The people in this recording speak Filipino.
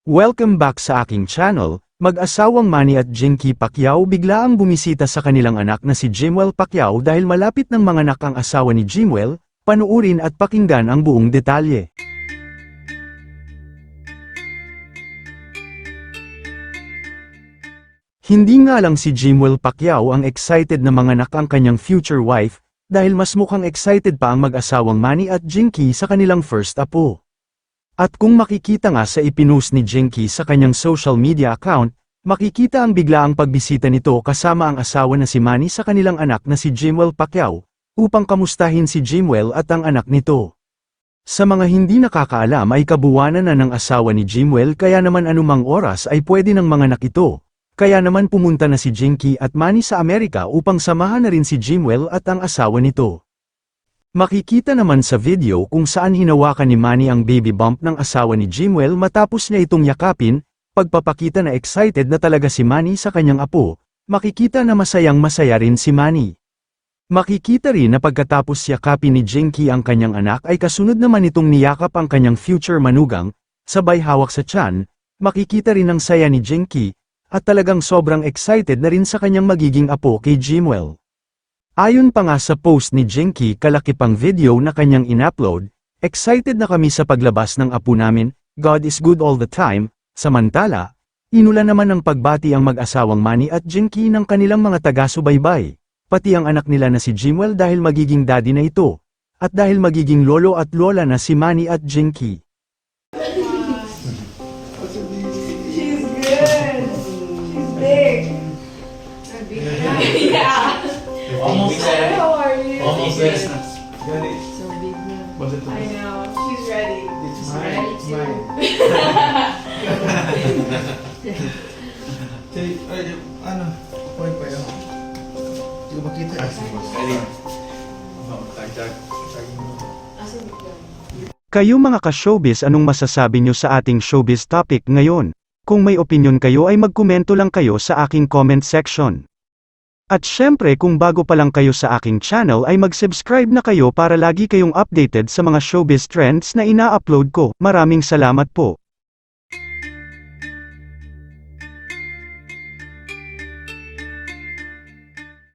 Welcome back sa aking channel. Mag-asawang Manny at Jinky Pacquiao bigla ang bumisita sa kanilang anak na si Jimwell Pacquiao dahil malapit ng manganak ang asawa ni Jimwell. Panuurin at pakinggan ang buong detalye. Hindi nga lang si Jimwell Pacquiao ang excited na manganak ang kanyang future wife, dahil mas mukhang excited pa ang mag-asawang Manny at Jinky sa kanilang first apo. At kung makikita nga sa ipinost ni Jinky sa kanyang social media account, makikita ang biglaang pagbisita nito kasama ang asawa na si Manny sa kanilang anak na si Jimwell Pacquiao, upang kamustahin si Jimwell at ang anak nito. Sa mga hindi nakakaalam ay kabuwanan na ng asawa ni Jimwell kaya naman anumang oras ay pwede ng manganak ito. Kaya naman pumunta na si Jinky at Manny sa Amerika upang samahan na rin si Jimwell at ang asawa nito. Makikita naman sa video kung saan hinawakan ni Manny ang baby bump ng asawa ni Jimwell matapos niya itong yakapin, pagpapakita na excited na talaga si Manny sa kanyang apo, makikita na masayang masaya rin si Manny. Makikita rin na pagkatapos yakapin ni Jinky ang kanyang anak ay kasunod naman itong niyakap ang kanyang future manugang, sabay hawak sa tiyan, makikita rin ang saya ni Jinky, at talagang sobrang excited na rin sa kanyang magiging apo kay Jimwell. Ayon pa nga sa post ni Jinky kalaki pang video na kanyang in-upload, excited na kami sa paglabas ng apo namin, God is good all the time, samantala, inula naman ng pagbati ang mag-asawang Manny at Jinky ng kanilang mga taga-subaybay, pati ang anak nila na si Jimwell dahil magiging daddy na ito, at dahil magiging lolo at lola na si Manny at Jinky. She's good. She's big. Yeah. Almost there. How are you? Almost there. Got it. So big now. Was it I know. She's ready. It's She's mine. ready It's too. mine. Say, ay, ano? Point pa yun. Hindi ko makita. Ready? Tag. Asan ka? Kayo mga ka-showbiz, anong masasabi nyo sa ating showbiz topic ngayon? Kung may opinion kayo ay magkomento lang kayo sa aking comment section. At syempre kung bago pa lang kayo sa aking channel ay mag-subscribe na kayo para lagi kayong updated sa mga showbiz trends na ina-upload ko. Maraming salamat po.